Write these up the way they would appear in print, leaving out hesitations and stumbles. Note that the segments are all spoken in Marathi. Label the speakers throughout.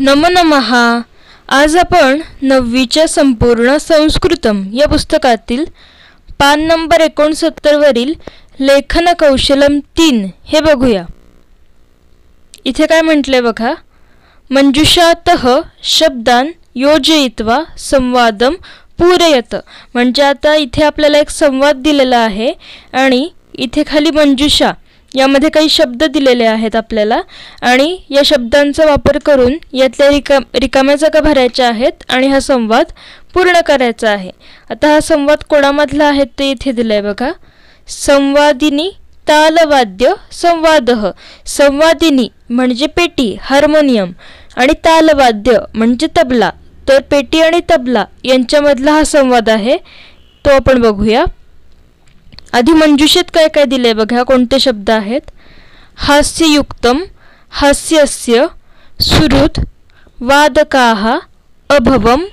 Speaker 1: नमो नमः. आज आपण 9वीच्या संपूर्ण संस्कृतम या पुस्तकातील पान नंबर 69 वरील लेखन कौशलम 3 हे बघूया. इथे काय म्हटले बघा. मंजुषातः शब्दान योजयित्वा संवादम पूरयत. म्हणजे आता इथे आपल्याला एक संवाद दिलेला आहे आणि इथे खाली मंजुषा यामध्ये काही शब्द दिलेले आहेत आपल्याला आणि या शब्दांचा वापर करून यातल्या रिकाम्या जागा भरायच्या आहेत आणि हा संवाद पूर्ण करायचा आहे. आता हा संवाद कोणामधला आहे ते इथे दिलंय बघा. संवादिनी तालवाद्य संवादः. संवादिनी म्हणजे पेटी हार्मोनियम आणि तालवाद्य म्हणजे तबला. तर पेटी आणि तबला यांच्यामधला हा संवाद आहे तो आपण बघूया. आधी मंजुषेत काय काय दिले बघा. कोणते शब्द आहेत. हास्ययुक्तम हास्यस्य सुहृद वादकाः अभवम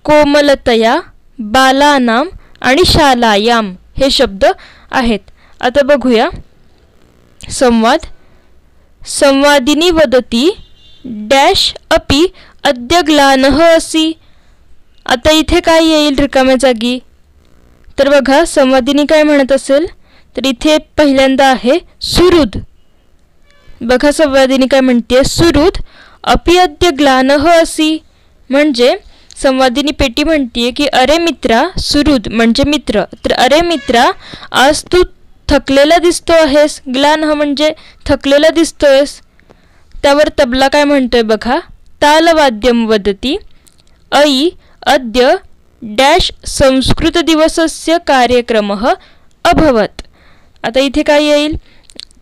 Speaker 1: कोमलतया बालानाम आणि शालायाम हे शब्द आहेत. आता बघूया संवाद. संवादिनी वदती डॅश अपि अद्य ग्लानः असि. आता इथे काय येईल रिकाम्या जागी. तर बघा संवादिनी काय म्हणत असेल तर इथे पहिल्यांदा आहे सुहृद. बघा संवादिनी काय म्हणते. सुहृद अपि अद्य ग्लानः असि. म्हणजे संवादिनी पेटी म्हणते की अरे मित्रा. सुहृद म्हणजे मित्र. तर अरे मित्रा आज तू थकलेला दिसतो आहेस. ग्लानः म्हणजे थकलेला दिसतोयस. त्यावर तबला काय म्हणतोय बघा. तालवाद्यम वदती अयि अद्य डॅश संस्कृत दिवसस्य कार्यक्रमः अभवत. आता इथे काय येईल.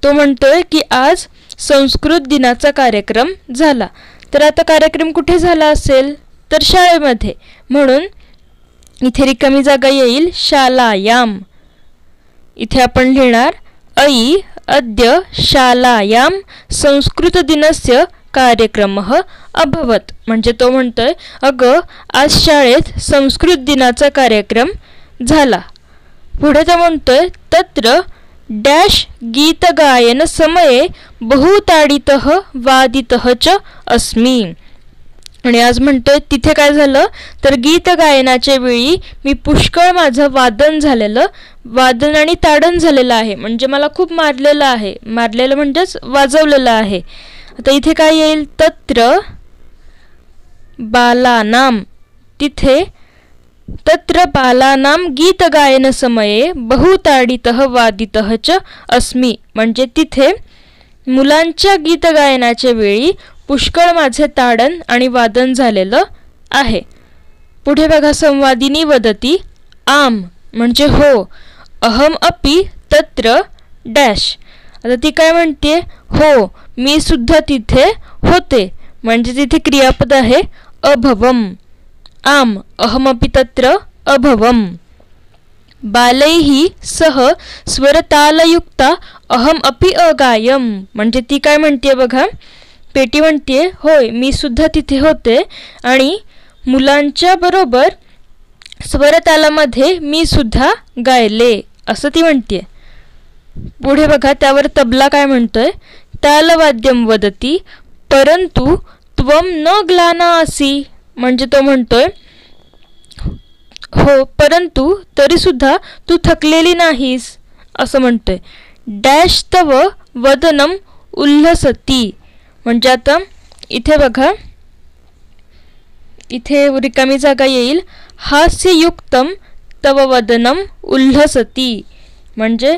Speaker 1: तो म्हणतोय की आज संस्कृत दिनाचा कार्यक्रम झाला. तर आता कार्यक्रम कुठे झाला असेल तर शाळेमध्ये. म्हणून इथे रिकामी जागा येईल शालायाम. इथे आपण लिहिणार अयि अद्य शालायाम संस्कृत दिनस्य कार्यक्रमः अभवत. म्हणजे तो म्हणतोय अगं आज शाळेत संस्कृत दिनाचा कार्यक्रम झाला. पुढे तो म्हणतोय तत्र डॅश गीतगायन समये बहुताडितः वादितः च अस्मि. आणि आज म्हणतोय तिथे काय झालं तर गीत गायनाच्या वेळी मी पुष्कळ माझं वादन आणि ताडन झालेलं आहे. म्हणजे मला खूप मारलेलं आहे. मारलेलं म्हणजेच वाजवलेलं आहे. आता इथे काय येईल. तत्र बालानाम. तिथे तत्र बालानाम गीत गायन समये बहुताडितः वादितः च अस्मि. म्हणजे तिथे मुलांच्या गीत गायनाच्या वेळी पुष्कळ माझे ताडन आणि वादन झालेलं आहे. पुढे बघा संवादिनी वदती आम म्हणजे हो. अहम अपि तत्र डॅश. आता ती काय म्हणते. हो मी सुद्धा तिथे होते. म्हणजे तिथे क्रियापद आहे अभवम. आम अहमपि तत्र अभवम. बालैहि सह स्वरतालयुक्ता अहम अपि अगायम. म्हणजे ती काय म्हणते बघा. पेटी म्हणते होय मी सुद्धा तिथे होते आणि मुलांच्या बरोबर स्वरतालामध्ये मी सुद्धा गायले असं ती म्हणते. पुढे बघा त्यावर तबला काय म्हणतोय. तालवाद्यम वदती परंतु त्वम न ग्लाना असि. म्हणजे तो म्हणतोय हो परंतु तरी सुद्धा तू थकलेली नाहीस असं म्हणतोय. डॅश तव वदनम उल्हसती. म्हणजे आता इथे बघा इथे रिकामी जागा येईल हास्ययुक्तम तव वदनम उल्हसती. म्हणजे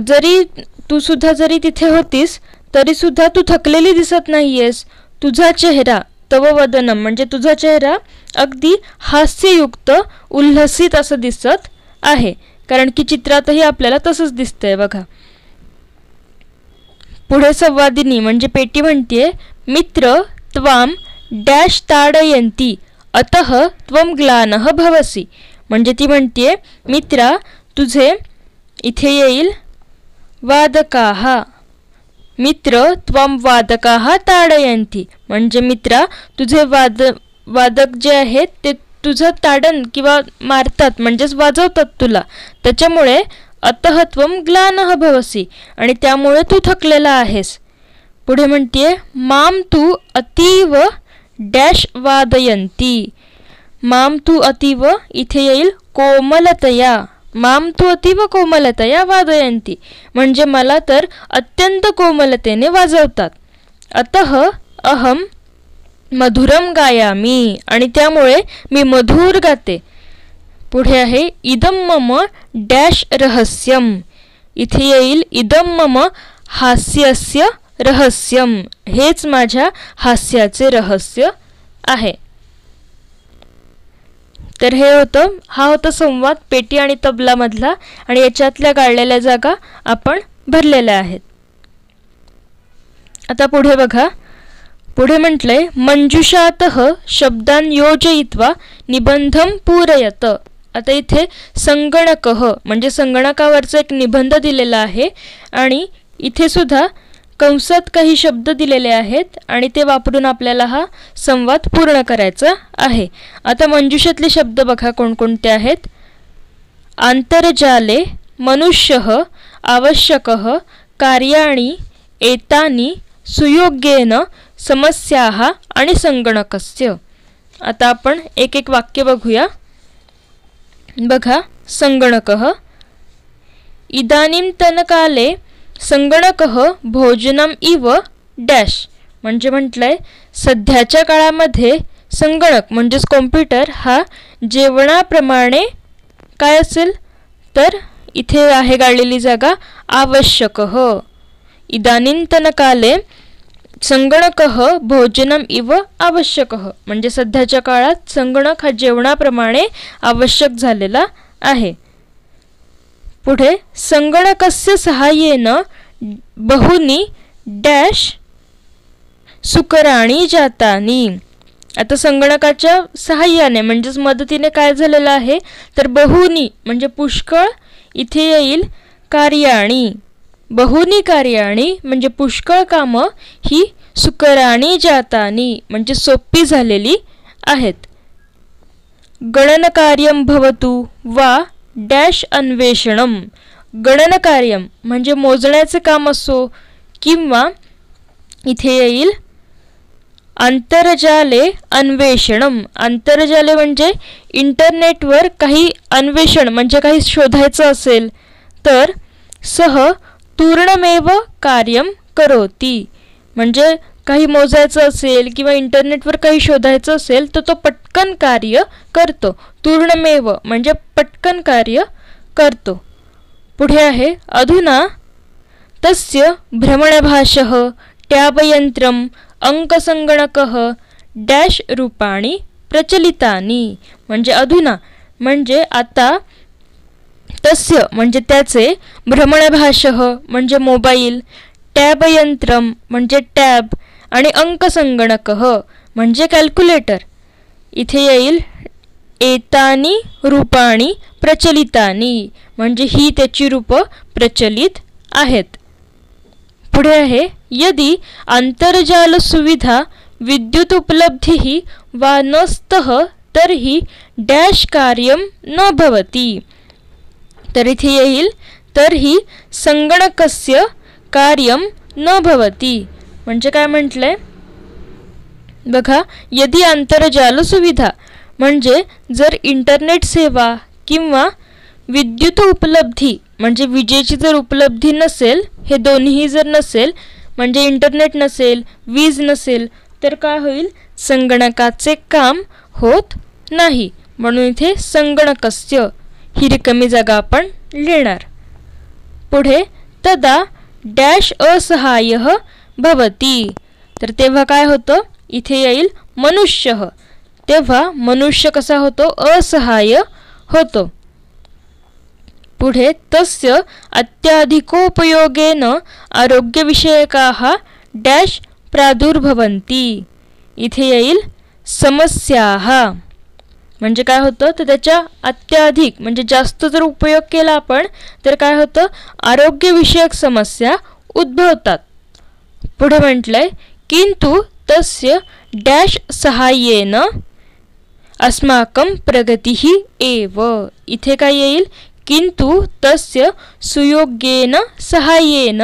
Speaker 1: जरी तिथे होतीस तरी सुद्धा तू थकलेली दिसत नाहीयेस. तुझा चेहरा तव वदनम म्हणजे तुझा चेहरा अगदी हास्ययुक्त उल्हसित असं दिसत आहे. कारण की चित्रातही आपल्याला तसंच दिसतंय बघा. पुढे संवादिनी म्हणजे पेटी म्हणते मित्र त्वाम डॅश ताडयंती अतः त्वम ग्लानः भवसि. म्हणजे ती म्हणते मित्रा तुझे इथे येईल वादकाः. मित्र त्वम वादकाः ताडयंती. म्हणजे मित्रा तुझे वादक जे आहेत ते तुझं ताडन किंवा मारतात म्हणजेच वाजवतात तुला. त्याच्यामुळे अतः त्वम ग्लानः भवसि आणि त्यामुळे तू थकलेला आहेस. पुढे म्हणते माम तू अतीव डॅश वादयन्ति. माम तू अतीव इथे येईल कोमलतया. माम तू अतीव कोमलतया वादयन्ति म्हणजे मला तर अत्यंत कोमलतेने वाजवतात. अतः अहम मधुरम गायामी आणि त्यामुळे मी मधुर गाते. पुढे आहे इदम मम डॅश रहस्यम. इथे येईल इदम मम हास्यस्य रहस्यम. हेच माझ्या हास्याचे रहस्य आहे. तर हा होता संवाद पेटी आणि तबला मधला आणि याच्यातल्या गाळलेल्या जागा आपण भरलेल्या आहेत. आता पुढे बघा. पुढे म्हटलंय मंजुषातः शब्दान योजयित्वा निबंधम पूरयत. आता इथे संगणकः म्हणजे संगणकावरचा एक निबंध दिलेला आहे आणि इथे सुद्धा कंसात काही शब्द दिलेले आहेत आणि ते वापरून आपल्याला हा संवाद पूर्ण करायचा आहे. आता मंजुषातले शब्द बघा कोणकोणते आहेत. आंतरजाले मनुष्यः आवश्यकः कार्याणि एतानि सुयोग्येन समस्याः आणि संगणकस्य. आता आपण एक एक वाक्य बघूया. बघा संगणकः इदानींतनकाले संगणकः भोजनम इव डॅश म्हणजे म्हटलंय सध्याच्या काळामध्ये संगणक म्हणजेच कॉम्प्युटर हा जेवणाप्रमाणे काय असेल तर इथे आहे गाळलेली जागा आवश्यकः. इदानींतनकाले संगणकः भोजनम इव आवश्यकः म्हणजे सध्याच्या काळात संगणक हा जेवणाप्रमाणे आवश्यक झालेला आहे. पुढे संगणकस्य सहाय्येन बहुनी डॅश सुकराणी जातानी. आता संगणकाच्या सहाय्याने म्हणजेच मदतीने काय झालेलं आहे तर बहुनी म्हणजे पुष्कळ इथे येईल कार्याणी. बहुनी कार्याणी म्हणजे पुष्कळ कामं ही सुकराणी जातानी म्हणजे सोपी झालेली आहेत. गणनकार्यम भवतु वा डॅश अन्वेषणम. गणनकार्यम म्हणजे मोजण्याचे काम असो किंवा इथे येईल आंतरजाले अन्वेषणम. आंतरजाले म्हणजे इंटरनेटवर काही अन्वेषण म्हणजे काही शोधायचं असेल तर सह तूर्णमेव कार्यम करोति म्हणजे काही मोजायचं असेल किंवा इंटरनेटवर काही शोधायचं असेल तर तो पटकन कार्य करतो. तूर्णमेव म्हणजे पटकन कार्य करतो. पुढे आहे अधुना तस्य भ्रमणभाषः टॅबयंत्रम अंकसंगणकः डॅश रूपाणी प्रचलितानि म्हणजे अधुना म्हणजे आता तस्य म्हणजे त्याचे भ्रमणभाषः म्हणजे मोबाईल टॅबयंत्रम म्हणजे टॅब आणि अंकसंगणकः म्हणजे कॅल्क्युलेटर. इथे येईल एतानी रूपाणी प्रचलितानि म्हणजे ही त्याची रूप प्रचलित आहेत. पुढे आहे यदि आंतरजाल सुविधा विद्युत उपलब्धिः वा नस्तः तर्हि डॅश कार्यम न भवति. तर इथे येईल तर्हि संगणकस्य कार्यम न भवति म्हणजे काय म्हटलंय बघा. यदि आंतरजाल सुविधा म्हणजे जर इंटरनेट सेवा किंवा विद्युत उपलब्धी म्हणजे विजेची जर उपलब्धी नसेल हे दोन्ही जर नसेल म्हणजे इंटरनेट नसेल वीज नसेल तर काय होईल संगणकाचे काम होत नाही. म्हणून इथे संगणकस्य ही रिकामी जागा आपण लिहिणार. पुढे तदा डॅश असहाय्यः भवति तर तेव्हा काय होतं इथे येईल मनुष्यः. तेव्हा मनुष्य कसा होतो असहाय्य होतो. पुढे तस्य अत्याधिकोपयोगेन आरोग्यविषयकाः डॅश प्रादुर्भवन्ति. इथे येईल समस्याः म्हणजे काय होतं तर त्याच्या अत्याधिक म्हणजे जास्त जर उपयोग केला आपण तर काय होतं आरोग्यविषयक समस्या उद्भवतात. पुढे म्हटलंय किंतु तस्य डॅश सहाय्येन अस्माकं प्रगतिः एव. इथे काय येईल किंतु तस्य सुयोग्येन सहाय्येन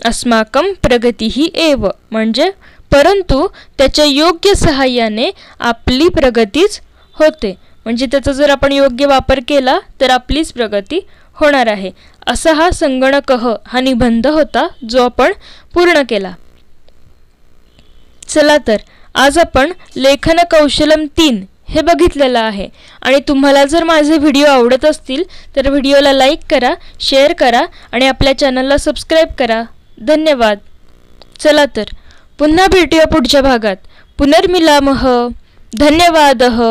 Speaker 1: अस्माकं प्रगतिः एव म्हणजे परंतु त्याच्या योग्य सहाय्याने आपली प्रगतीच होते. म्हणजे त्याचा जर आपण योग्य वापर केला तर आपलीच प्रगती होणार आहे. असा हा संगणकः हा निबंध होता जो आपण पूर्ण केला. चला तर आज आपण लेखन कौशलम 3 हे बघितलेलं आहे. आणि तुम्हाला जर माझे व्हिडिओ आवडत असतील तर व्हिडिओला लाईक करा, शेअर करा आणि आपल्या चॅनलला सबस्क्राईब करा. धन्यवाद. चला तर पुन्हा भेटूया पुढच्या भागात. पुनर्मिलामः. धन्यवादः.